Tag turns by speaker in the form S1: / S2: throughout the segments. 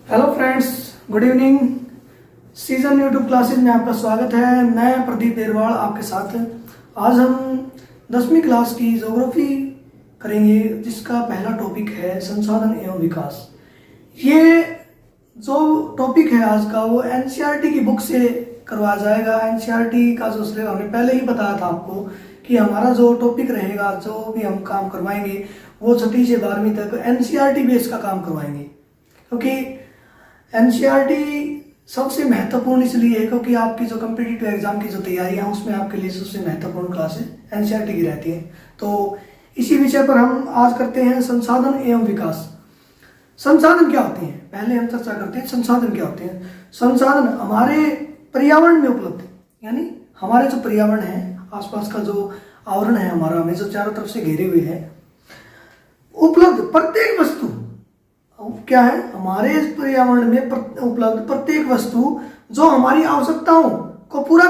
S1: Hello friends, good evening. Season YouTube classes में आपका स्वागत है। मैं प्रदीप देरवाल आपके साथ। आज हम 10वीं क्लास की ज्योग्राफी करेंगे, जिसका पहला टॉपिक है संसाधन एवं विकास। ये जो टॉपिक है आज का, वो एनसीईआरटी की बुक से करवाया जाएगा। एनसीईआरटी का जो सिलेबस हमने पहले ही बताया था आपको कि हमारा जो टॉपिक रहेगा, जो भी हम काम करवाएंगे, वो 6वीं से 12वीं तक एनसीईआरटी बेस का काम करवाएंगे। क्योंकि एनसीईआरटी सबसे महत्वपूर्ण इसलिए है क्योंकि आपकी जो कम्पिटिटिव एग्जाम की जो तैयारियां, उसमें आपके लिए सबसे महत्वपूर्ण क्लास है एनसीईआरटी की रहती है। तो इसी विषय पर हम आज करते हैं संसाधन एवं विकास। संसाधन क्या होते हैं, पहले हम चर्चा करते हैं संसाधन क्या होते हैं। संसाधन हमारे पर्यावरण में उपलब्ध है, यानी हमारे जो पर्यावरण है, आसपास का जो आवरण है हमारा, हमें जो चारों तरफ से घेरे हुए है, उपलब्ध प्रत्येक वस्तु क्या है, हमारे पर्यावरण में उपलब्ध प्रत्येक वस्तु जो हमारी आवश्यकताओं को पूरा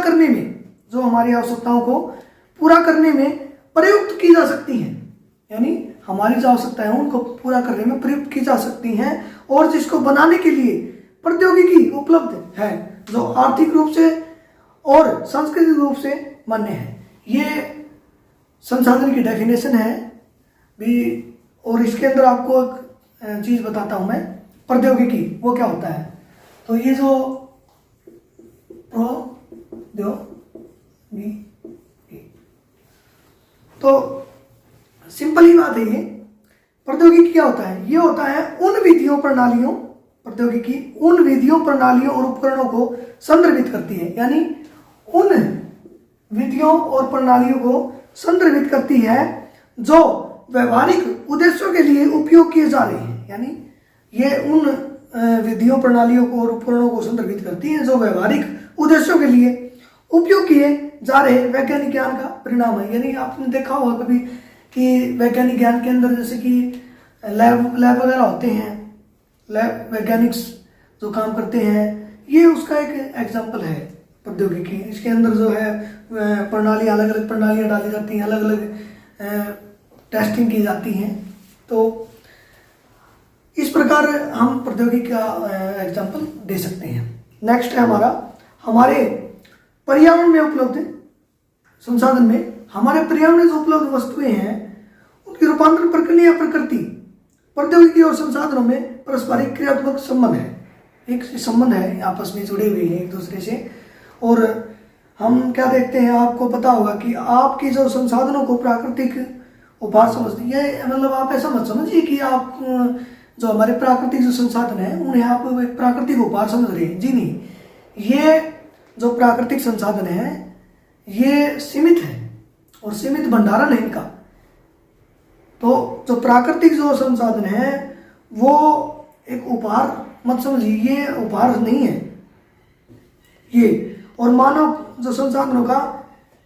S1: करने में, प्रयुक्त की जा सकती है, यानी हमारी जो आवश्यकताएं हैं उनको पूरा करने में प्रयुक्त की जा सकती हैं, और जिसको बनाने के लिए प्रौद्योगिकी उपलब्ध है, जो आर्थिक रूप से और सांस्कृतिक रूप से मान्य है। ये संसाधन की डेफिनेशन है भी। और इसके अंदर आपको एक चीज बताता हूं मैं, प्रौद्योगिकी वो क्या होता है। तो ये जो प्रौद्योगिकी, तो सिंपल ही बात है ये। प्रौद्योगिकी क्या होता है, ये होता है उन विधियों प्रणालियों, प्रौद्योगिकी उन विधियों प्रणालियों और उपकरणों को संदर्भित करती है, यानी उन विधियों और प्रणालियों को संदर्भित करती है जो व्यवहारिक उद्देश्यों के लिए उपयोग किए जा रहे हैं। यानी ये उन विधियों प्रणालियों को और उपकरणों को संदर्भित करती हैं जो व्यवहारिक उद्देश्यों के लिए उपयोग किए जा रहे वैज्ञानिक ज्ञान का परिणाम है। यानी आपने देखा होगा कभी कि वैज्ञानिक ज्ञान के अंदर जैसे कि लैब वगैरह होते हैं, लैब वैज्ञानिक्स जो काम करते हैं, ये उसका एक एग्जाम्पल है प्रौद्योगिकी। इसके अंदर जो है प्रणालियाँ, अलग अलग प्रणालियाँ डाली जाती हैं, अलग अलग टेस्टिंग की जाती हैं। तो इस प्रकार हम प्रौद्योगिकी का एग्जाम्पल दे सकते हैं। नेक्स्ट है हमारे पर्यावरण में उपलब्ध संसाधन में, हमारे पर्यावरण में जो उपलब्ध वस्तुएं हैं उनकी रूपांतरण प्रक्रिया प्रकृति, प्रौद्योगिकी और संसाधनों में पारस्परिक क्रियात्मक संबंध है। एक संबंध है, आपस में जुड़े हुए हैं एक दूसरे से। और हम क्या देखते हैं, आपको पता होगा कि आपकी जो संसाधनों को प्राकृतिक उपहार समझते हैं, मतलब आप ऐसा मत समझिए कि आप जो हमारे प्राकृतिक जो संसाधन है उन्हें आप एक प्राकृतिक उपहार समझ रहे हैं। जी नहीं, ये जो प्राकृतिक संसाधन है ये सीमित है और सीमित भंडारण है इनका। तो जो प्राकृतिक जो संसाधन है वो एक उपहार मत समझिए, ये उपहार नहीं है ये। और मानव जो संसाधनों का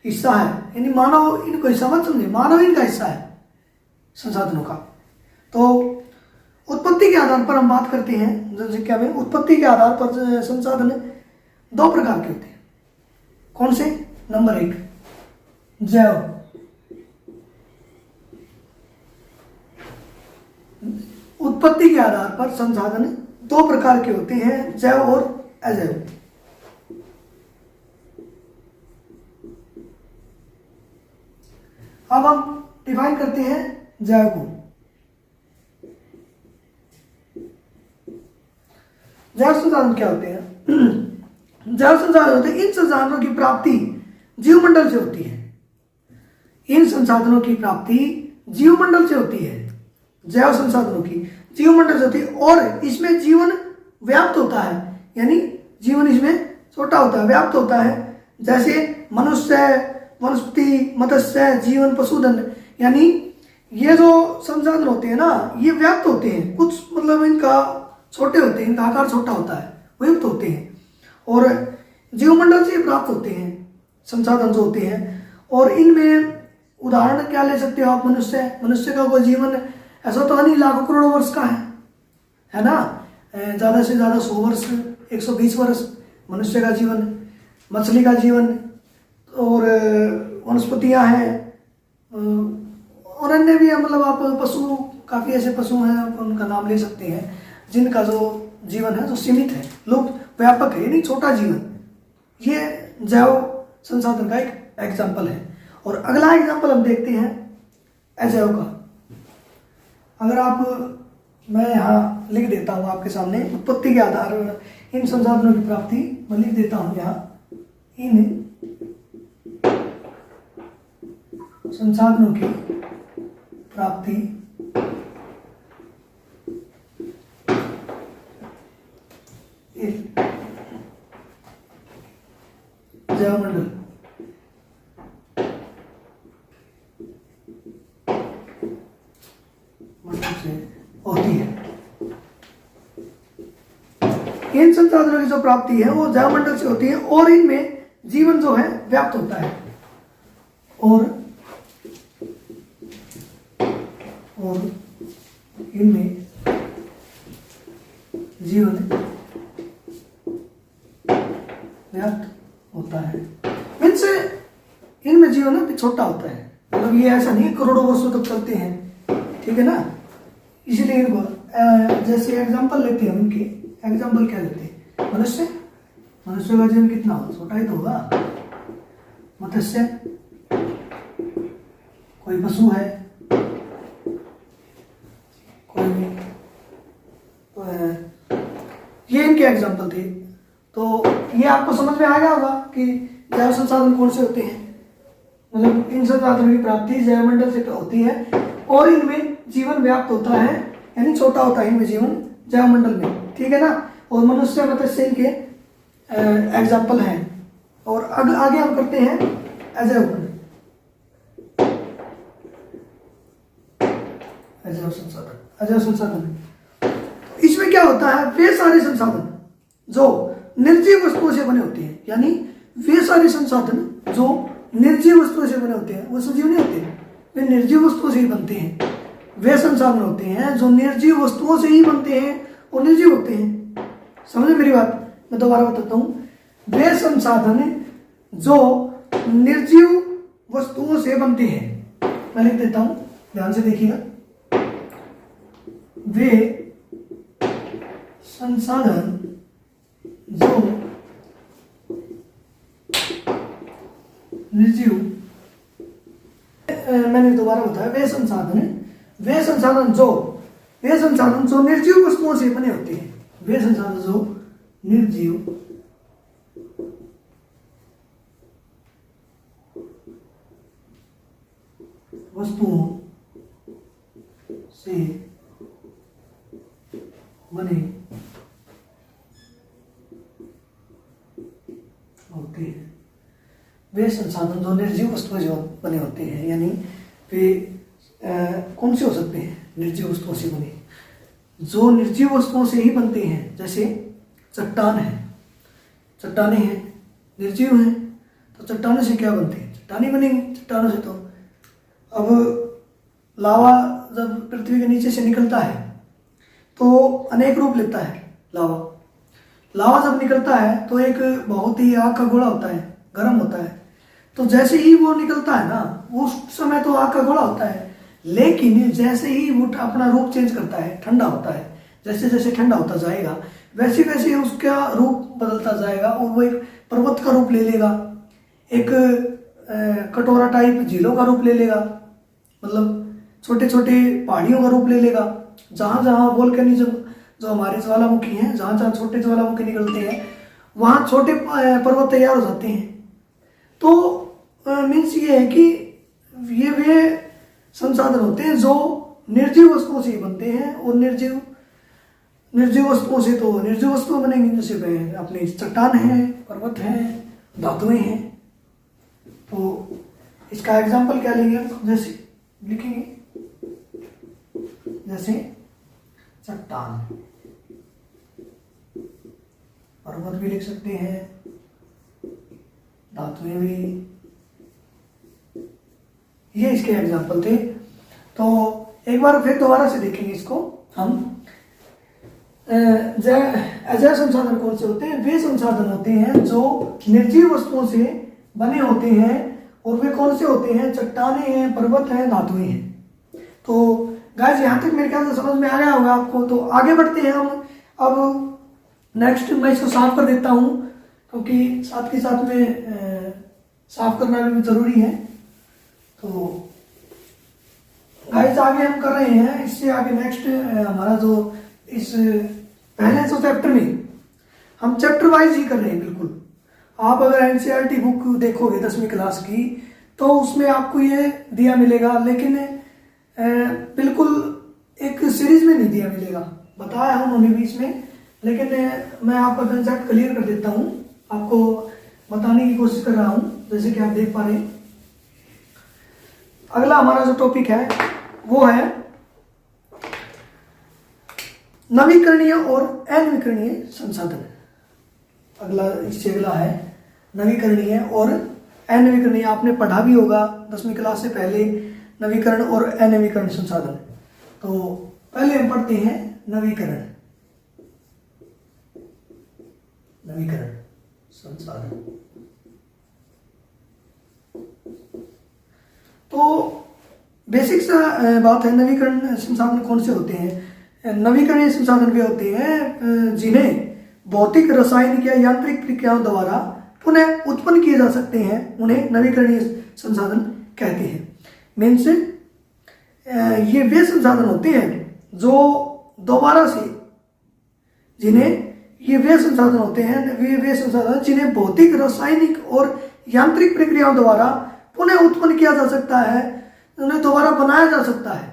S1: हिस्सा है, यानी मानव इनको हिस्सा मत समझिए, मानव इनका हिस्सा है संसाधनों का। तो उत्पत्ति के आधार पर हम बात करते हैं जनसंख्या में। उत्पत्ति के आधार पर संसाधन 2 प्रकार के होते हैं। कौन से? नंबर 1 जैव, उत्पत्ति के आधार पर संसाधन 2 प्रकार के होते हैं, जैव और अजैव। अब हम डिफाइन करते हैं जैव को। जैव संसाधन क्या होते हैं? जैव संसाधन होते हैं इन संसाधनों की प्राप्ति जीवमंडल से होती है। इन संसाधनों की प्राप्ति जीवमंडल से होती है, जैव संसाधनों की जीवमंडल से होती है। और इसमें जीवन व्याप्त होता है, यानी जीवन इसमें छोटा होता है, व्याप्त होता है। जैसे मनुष्य, वनस्पति, मत्स्य जीवन, पशुधन, यानी ये जो संसाधन होते हैं ना, ये व्याप्त होते हैं। कुछ मतलब इनका छोटे होते हैं, इनका आकार छोटा होता है, व्याप्त होते हैं, और जीवमंडल से प्राप्त होते हैं संसाधन जो होते हैं। और इनमें उदाहरण क्या ले सकते हो आप? मनुष्य का कोई जीवन ऐसा तो नहीं लाखों करोड़ों वर्ष का है ना, ज़्यादा से ज़्यादा 100 वर्ष, 120 वर्ष मनुष्य का जीवन, मछली का जीवन, और वनस्पतियां हैं, और अन्य भी मतलब आप पशु, काफ़ी ऐसे पशु हैं, आप उनका नाम ले सकते हैं जिनका जो जीवन है जो सीमित है, लुप्त व्यापक है, यानी छोटा जीवन, ये जैव संसाधन का एक एग्जाम्पल है। और अगला एग्जाम्पल हम देखते हैं अजैव का। अगर आप, मैं यहाँ लिख देता हूँ आपके सामने, उत्पत्ति के आधार पर इन संसाधनों की प्राप्ति, मैं लिख देता हूँ यहाँ, इन संसाधनों की प्राप्ति जैवमंडल से होती है। इन संसाधनों की जो प्राप्ति है वो जैवमंडल से होती है और इनमें जीवन जो है व्याप्त होता है और इनमें जीवन व्याप्त होता है। मीन्स इनमें जीवन छोटा होता है, मतलब ये ऐसा नहीं करोड़ों वर्षों तक चलते हैं, ठीक है ना। इसलिए इनको जैसे एग्जांपल लेते हैं, उनके एग्जांपल क्या लेते हैं, मनुष्य का जीवन कितना होगा, छोटा ही तो होगा। मत्स्य, कोई पशु है, कोई तो ये इनके एग्जांपल थे। तो ये आपको समझ में आ गया होगा कि जैव संसाधन कौन से होते हैं, मतलब इन संसाधनों की प्राप्ति जैवमंडल से होती है और इनमें जीवन व्याप्त होता है, यानी छोटा होता है इनमें जीवन जैवमंडल में, ठीक है ना। और मनुष्य मत्स्य इनके एग्जाम्पल हैं। और आगे हम करते हैं अजैव संसाधन। इसमें क्या होता है, वे सारे संसाधन जो निर्जीव वस्तुओं से बने होते हैं, यानी वे सारे संसाधन जो निर्जीव वस्तुओं से बने होते हैं, वो सजीव नहीं होते, वे निर्जीव वस्तुओं से ही बनते हैं। वे संसाधन होते हैं जो निर्जीव वस्तुओं से ही बनते हैं और निर्जीव होते हैं। समझे मेरी बात, मैं दोबारा बताता हूं। वे संसाधन जो निर्जीव वस्तुओं से बनते हैं, मैं लिख देता हूं, ध्यान से देखिएगा। वे संसाधन जो निर्जीव, मैंने दोबारा बताया, वे संसाधन जो निर्जीव वस्तुओं से बने होते हैं, वे संसाधन जो निर्जीव वस्तुओं से बने होते हैं। वे संसाधन जो निर्जीव वस्तुओं से बने होते हैं, यानी वे कौन से हो सकते हैं, निर्जीव वस्तुओं से बने, जो निर्जीव वस्तुओं से ही बनते हैं। जैसे चट्टान है, चट्टाने हैं, निर्जीव हैं, तो चट्टानों से क्या बनते हैं, चट्टाने बनेंगे चट्टानों से। तो अब लावा जब पृथ्वी के नीचे से निकलता है तो अनेक रूप लेता है। लावा जब निकलता है तो एक बहुत ही आग का गोला होता है, गर्म होता है। तो जैसे ही वो निकलता है ना, उस समय तो आग का गोला होता है, लेकिन जैसे ही वो अपना रूप चेंज करता है, ठंडा होता है, जैसे जैसे ठंडा होता जाएगा वैसे वैसे उसका रूप बदलता जाएगा और वो एक पर्वत का रूप ले लेगा, एक कटोरा टाइप झीलों का रूप ले लेगा, मतलब छोटे छोटे पहाड़ियों का रूप ले लेगा। जहाँ जहाँ वोल्केनिज्म जो हमारे ज्वालामुखी हैं, जहाँ जहाँ छोटे ज्वालामुखी निकलते हैं, वहाँ छोटे पर्वत तैयार हो जाते हैं। तो मीन्स ये है कि ये वे संसाधन होते हैं जो निर्जीव वस्तुओं से बनते हैं और निर्जीव वस्तुओं से तो निर्जीव वस्तुएं बनेंगी, जैसे अपने चट्टान हैं, पर्वत हैं, धातुएं हैं। तो इसका एग्जाम्पल क्या लेंगे, जैसे लिखेंगे, जैसे चट्टान, पर्वत भी लिख सकते हैं, धातुएं भी, ये इसके एग्जाम्पल थे। तो एक बार फिर दोबारा से देखेंगे इसको हम। अजैव संसाधन कौन से होते हैं, वे संसाधन होते हैं जो निर्जीव वस्तुओं से बने होते हैं और वे कौन से होते हैं, चट्टाने हैं, पर्वत हैं, धातुएं हैं। तो गाइस यहाँ तक मेरे ख्याल से समझ में आ गया होगा आपको। तो आगे बढ़ते हैं हम अब नेक्स्ट मैं इसको साफ कर देता हूँ, क्योंकि साथ के साथ में साफ करना भी जरूरी है। तो गाइस आगे हम कर रहे हैं, इससे आगे नेक्स्ट हमारा जो इस पहले जो चैप्टर में हम चैप्टर वाइज ही कर रहे हैं बिल्कुल। आप अगर एनसीईआरटी बुक देखोगे 10वीं क्लास की तो उसमें आपको ये दिया मिलेगा, लेकिन बिल्कुल एक सीरीज में नहीं दिया मिलेगा। बताया है उन्होंने भी इसमें, लेकिन मैं आपका कंसेप्ट क्लियर कर देता हूँ, आपको बताने की कोशिश कर रहा हूँ, जैसे कि आप देख पा रहे हैं। अगला हमारा जो टॉपिक है वो है नवीकरणीय और अनवीकरणीय संसाधन। इससे अगला है नवीकरणीय और अनवीकरणीय। आपने पढ़ा भी होगा 10वीं क्लास से पहले नवीकरण और अनवीकरण संसाधन। तो पहले हम पढ़ते हैं नवीकरण संसाधन। तो बेसिक सा बात है, नवीकरण संसाधन कौन से होते हैं? नवीकरणीय संसाधन वे होते हैं जिन्हें भौतिक, रासायनिक या यांत्रिक प्रक्रियाओं द्वारा पुनः उत्पन्न किए जा सकते हैं, उन्हें नवीकरणीय संसाधन कहते हैं। मीन्स ये वे संसाधन होते हैं जो दोबारा से वे संसाधन जिन्हें भौतिक, रासायनिक और यांत्रिक प्रक्रियाओं द्वारा पुनः उत्पन्न किया जा सकता है, उन्हें दोबारा बनाया जा सकता है।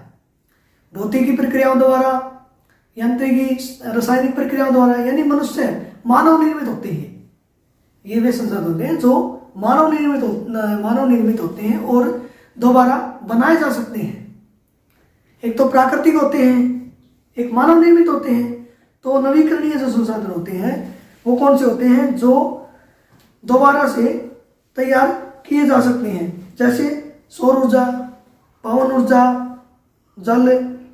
S1: भौतिकी प्रक्रियाओं द्वारा, यांत्रिकी, रासायनिक प्रक्रियाओं द्वारा, यानी मनुष्य मानव निर्मित होते हैं। ये वे संसाधन होते हैं जो मानव निर्मित होते हैं और दोबारा बनाए जा सकते हैं। एक तो प्राकृतिक होते हैं, एक मानव निर्मित होते हैं। तो नवीकरणीय जो संसाधन होते हैं वो कौन से होते हैं? जो दोबारा से तैयार किए जा सकते हैं, जैसे सौर ऊर्जा, पवन ऊर्जा, जल,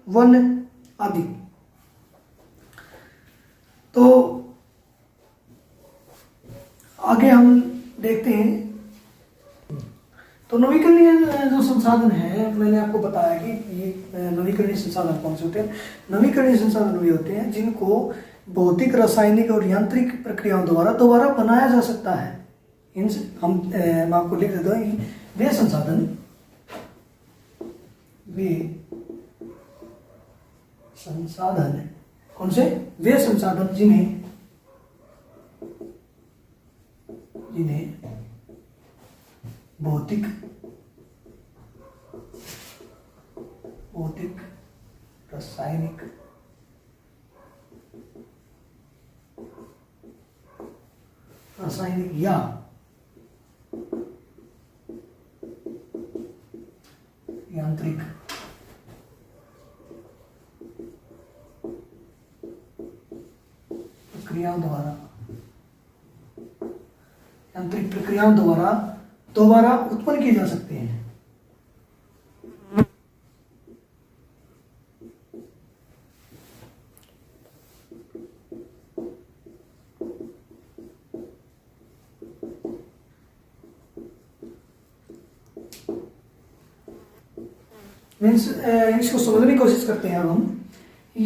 S1: वन आदि। तो आगे हम देखते हैं। तो नवीकरणीय जो संसाधन है, मैंने आपको बताया कि ये नवीकरणीय संसाधन कौन से होते हैं। नवीकरणीय संसाधन वे होते हैं जिनको भौतिक, रासायनिक और यांत्रिक प्रक्रियाओं द्वारा दोबारा बनाया जा सकता है। मैं आपको लिख देता हूँ, वे संसाधन कौन से? वे संसाधन जिन्हें भौतिक, रासायनिक या यांत्रिक प्रक्रियाओं द्वारा दोबारा उत्पन्न किए जा सकते हैं। इसको समझने की कोशिश करते हैं। अब हम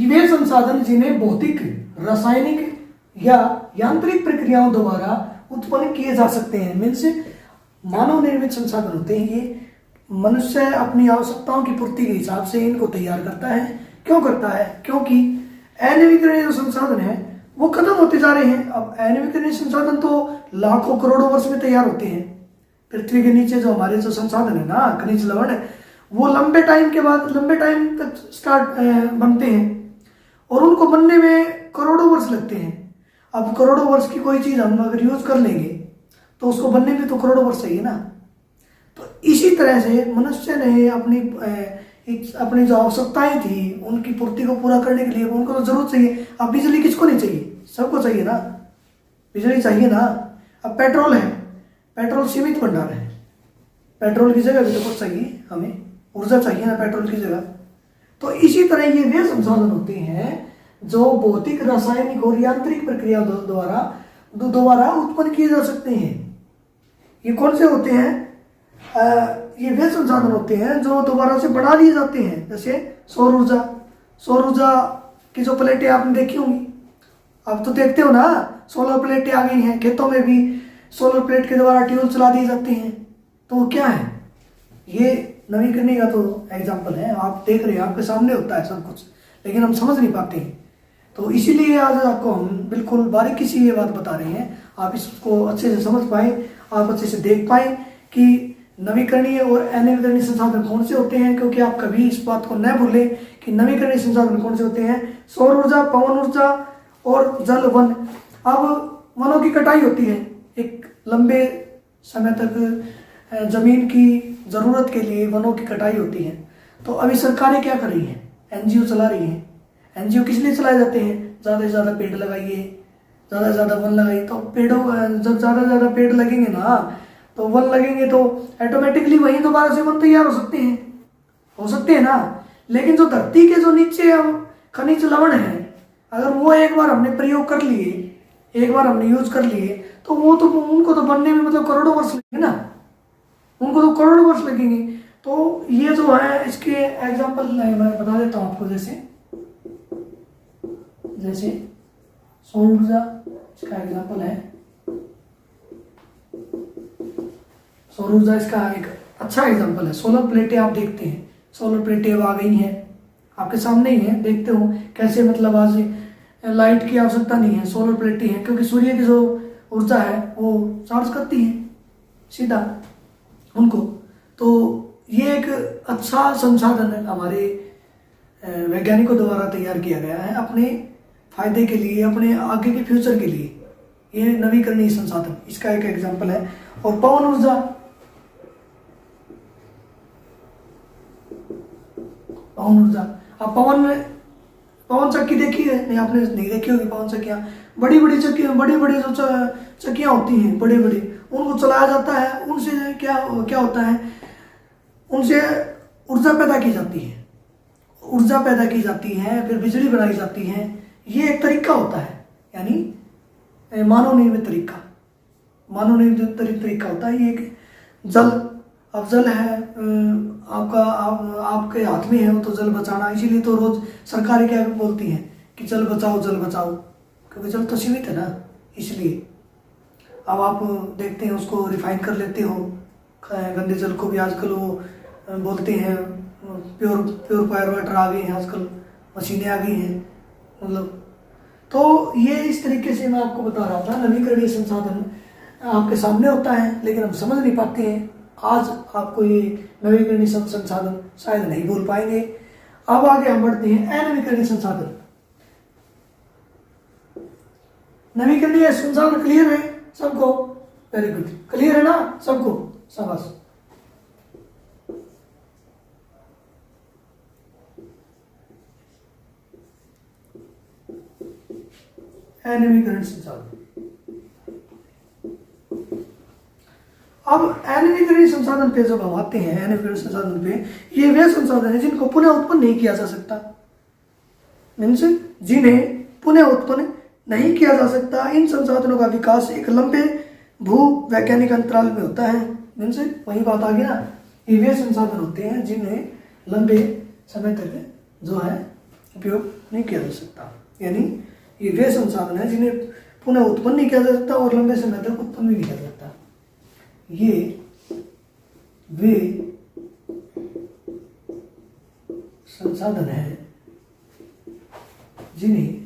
S1: वे संसाधन जिन्हें भौतिक, रासायनिक या यांत्रिक प्रक्रियाओं द्वारा उत्पन्न किए जा सकते हैं। मीन्स मानव निर्मित संसाधन होते हैं। ये मनुष्य अपनी आवश्यकताओं की पूर्ति के हिसाब से इनको तैयार करता है। क्यों करता है? क्योंकि अनवीकरणीय जो संसाधन है वो खत्म होते जा रहे हैं। अब अनवीकरणीय संसाधन तो लाखों करोड़ों वर्ष में तैयार होते हैं। पृथ्वी के नीचे जो हमारे जो संसाधन है ना, खनिज लवण है, वो लंबे टाइम तक बनते हैं और उनको बनने में करोड़ों वर्ष लगते हैं। अब करोड़ों वर्ष की कोई चीज हम अगर यूज कर लेंगे तो उसको बनने में तो करोड़ों वर्ष चाहिए ना। तो इसी तरह से मनुष्य ने अपनी जो आवश्यकताएं थी उनकी पूर्ति को पूरा करने के लिए उनको तो जरूरत चाहिए। अब बिजली किसको नहीं चाहिए? सबको चाहिए ना, बिजली चाहिए ना। अब पेट्रोल है, पेट्रोल सीमित भंडार है, पेट्रोल की जगह भी तो कुछ चाहिए, हमें ऊर्जा चाहिए ना पेट्रोल की जगह। तो इसी तरह ये वे संसाधन होते हैं जो भौतिक, रासायनिक और यांत्रिक प्रक्रिया द्वारा उत्पन्न किए जा सकते हैं। ये कौन से होते हैं? ये वे संसाधन होते हैं जो दोबारा से बढ़ा लिए जाते हैं। जैसे सौर ऊर्जा की जो प्लेटें आपने देखी होंगी, अब तो देखते हो ना, सोलर प्लेटें आ गई हैं, खेतों में भी सोलर प्लेट के द्वारा ट्यूबवेल चला दिए जाते हैं। तो वो क्या है, ये नवीकरणीय का तो एग्जाम्पल है, आप देख रहे हैं, आपके सामने होता है सब कुछ, लेकिन हम समझ नहीं पाते हैं। तो इसीलिए आज आपको हम बिल्कुल बारीकी से ये बात बता रहे हैं, आप इसको अच्छे से समझ पाएँ, आप अच्छे से देख पाएँ कि नवीकरणीय और अनवीकरणीय संसाधन कौन से होते हैं, क्योंकि आप कभी इस बात को न भूलें कि नवीकरणीय संसाधन कौन से होते हैं, सौर ऊर्जा, पवन ऊर्जा और जल, वन। अब वनों की कटाई होती है, एक लंबे समय तक जमीन की जरूरत के लिए वनों की कटाई होती है। तो अभी सरकारें क्या कर रही हैं, एनजीओ चला रही हैं। एनजीओ किस लिए चलाए जाते हैं, ज़्यादा से ज़्यादा पेड़ लगाइए, ज़्यादा से ज़्यादा वन लगाइए। तो पेड़ों, जब ज़्यादा से ज़्यादा पेड़ लगेंगे ना, तो वन लगेंगे, तो ऑटोमेटिकली वहीं दोबारा से वन तैयार हो सकते हैं ना। लेकिन जो धरती के जो नीचे खनिज लवण है, अगर वो एक बार हमने प्रयोग कर लिए, एक बार हमने यूज कर लिए, तो वो तो उनको तो बनने में मतलब करोड़ों वर्ष लगेंगे ना, उनको तो करोड़ों वर्ष लगेंगे। तो ये जो है, इसके एग्जाम्पल मैं बता देता हूँ आपको। जैसे सौर ऊर्जा, इसका एग्जाम्पल है सौर ऊर्जा, इसका एक अच्छा एग्जाम्पल है। सोलर प्लेटें आप देखते हैं, सोलर प्लेटें अब आ गई हैं, आपके सामने ही है, देखते हो कैसे, मतलब आज लाइट की आवश्यकता नहीं है, सोलर प्लेटें हैं, क्योंकि सूर्य की जो ऊर्जा है वो चार्ज करती है सीधा उनको। तो ये एक अच्छा संसाधन है, हमारे वैज्ञानिकों द्वारा तैयार किया गया है अपने फायदे के लिए, अपने आगे के फ्यूचर के लिए। ये नवीकरणीय संसाधन, इसका एक एग्जाम्पल है। और पवन ऊर्जा, अब पवन चक्की देखी है नहीं, आपने नहीं देखी होगी पवन चक्कियाँ, बड़ी बड़ी चक्की, बड़ी बड़ी जो चक्कियाँ होती हैं, बड़ी बड़ी, उनको चलाया जाता है। उनसे क्या होता है, उनसे ऊर्जा पैदा की जाती है, फिर बिजली बनाई जाती है। ये एक तरीका होता है, यानी मानव निर्मित तरीका होता है। ये एक जल, अब जल है आपके हाथ में है, वो तो जल बचाना, इसीलिए तो रोज सरकारें क्या बोलती हैं कि जल बचाओ, क्योंकि जल तो सीमित है ना, इसलिए। अब आप देखते हैं, उसको रिफाइन कर लेते हो, गंदे जल को भी आजकल वो बोलते हैं प्योरीफायर वाटर आ गए हैं, आजकल मशीनें आ गई हैं, मतलब। तो ये इस तरीके से मैं आपको बता रहा था, नवीकरणीय संसाधन आपके सामने होता है, लेकिन हम समझ नहीं पाते हैं। आज आपको ये नवीकरणीय संसाधन शायद नहीं बोल पाएंगे। अब आगे हम बढ़ते हैं अनवीकरणीय संसाधन। नवीकरणीय संसाधन क्लियर है सबको? वेरी गुड, क्लियर है ना सबको? शाबाश। अनवीकरणीय संसाधन। अब अनवीकरणीय संसाधन पे जब हम आते हैं, अनवीकरणीय संसाधन पे, ये वे संसाधन है जिनको पुनः उत्पन्न नहीं किया जा सकता, मीन्स जिन्हें पुनः उत्पन्न नहीं किया जा सकता। इन संसाधनों का विकास एक लंबे भू वैज्ञानिक अंतराल में होता है। मीन्स वही बात आ गई ना, ये वे संसाधन होते हैं जिन्हें लंबे समय तक जो है उपयोग नहीं किया जा सकता, यानी ये वे संसाधन है जिन्हें पुनः उत्पन्न नहीं किया जा सकता और लंबे समय तक उत्पन्न भी नहीं किया जा सकता। ये वे संसाधन है जिन्हें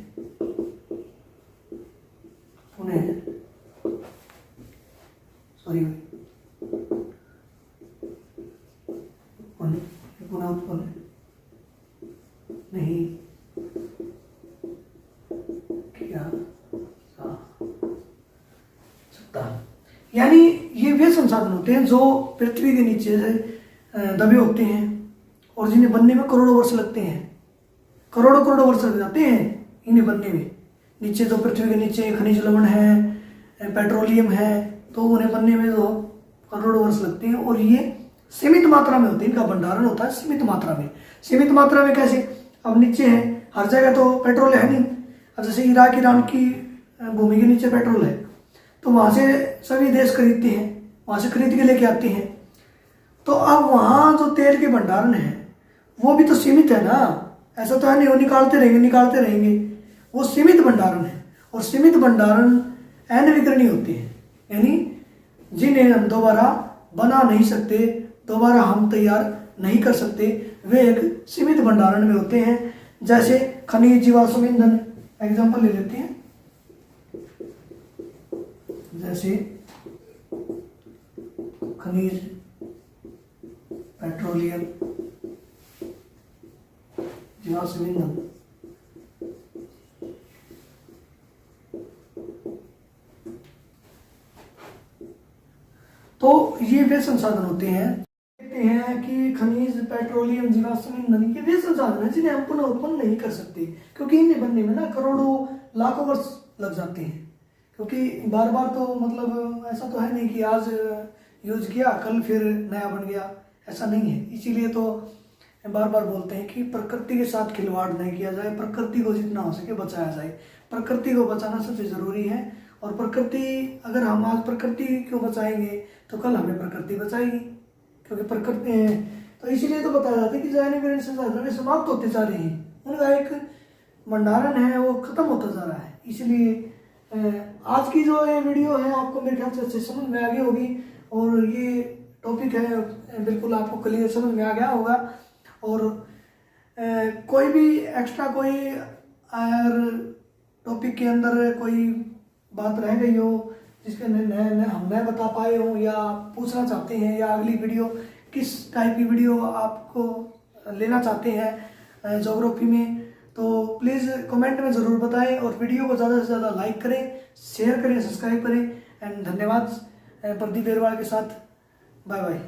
S1: पुनः उत्पन्न नहीं किया जा सकता। यानी ये वे संसाधन होते हैं जो पृथ्वी के नीचे से दबे होते हैं और जिन्हें बनने में करोड़ों वर्ष लगते हैं, करोड़ों वर्ष लग जाते हैं इन्हें बनने में। नीचे जो पृथ्वी के नीचे खनिज लवण है, पेट्रोलियम है, तो उन्हें बनने में जो करोड़ों वर्ष लगते हैं। और ये सीमित मात्रा में होते हैं, इनका भंडारण होता है सीमित मात्रा में। सीमित मात्रा में कैसे? अब नीचे है, हर जगह तो पेट्रोल है नहीं। अब जैसे इराक ईरान की भूमि के नीचे पेट्रोल है, तो वहाँ से सभी देश खरीदते हैं, वहाँ से खरीद के लेके आते हैं। तो अब वहाँ जो तेल के भंडारण है वो भी तो सीमित है ना, ऐसा तो है नहीं वो निकालते रहेंगे। वो सीमित भंडारण है और और सीमित भंडारण अनविकरणीय होते हैं, यानी जिन्हें हम दोबारा बना नहीं सकते, दोबारा हम तैयार नहीं कर सकते, वे एक सीमित भंडारण में होते हैं। जैसे खनिज, जीवाश्म ईंधन, एग्जाम्पल ले लेते हैं, जैसे खनिज, पेट्रोलियम, जीवाश्म ईंधन। तो ये वे संसाधन होते हैं, कहते हैं कि खनिज, पेट्रोलियम, जीवाश्म ईंधन ये वे संसाधन हैं जिन्हें हम पुनः उत्पन्न नहीं कर सकते, क्योंकि इन्हें बनने में ना करोड़ों लाखों वर्ष लग जाते हैं। क्योंकि बार बार तो मतलब ऐसा तो है नहीं कि आज यूज किया कल फिर नया बन गया, ऐसा नहीं है। इसीलिए तो बार बार बोलते हैं कि प्रकृति के साथ खिलवाड़ नहीं किया जाए, प्रकृति को जितना हो सके बचाया जाए। प्रकृति को बचाना सबसे जरूरी है, और प्रकृति, अगर हम आज प्रकृति को बचाएंगे तो कल हमें प्रकृति बचाएगी, क्योंकि प्रकृति, तो इसीलिए तो बताया जाता है कि जो अनविकरणीय संसाधन समाप्त होते जा रहे हैं, उनका एक भंडारण है वो खत्म होता जा रहा है। इसलिए आज की जो ये वीडियो है आपको मेरे ख्याल से अच्छे समझ में आ गई होगी, और ये टॉपिक है बिल्कुल आपको क्लियर समझ में आ गया होगा। और कोई भी एक्स्ट्रा कोई अगर टॉपिक के अंदर कोई बात रह गई हो जिसके हम नहीं बता पाए हो, या पूछना चाहते हैं, या अगली वीडियो किस टाइप की वीडियो आपको लेना चाहते हैं ज्योग्राफी में, तो प्लीज़ कमेंट में ज़रूर बताएं, और वीडियो को ज़्यादा से ज़्यादा लाइक करें, शेयर करें, सब्सक्राइब करें। एंड धन्यवाद प्रदीप बेरवाल के साथ। Bye bye.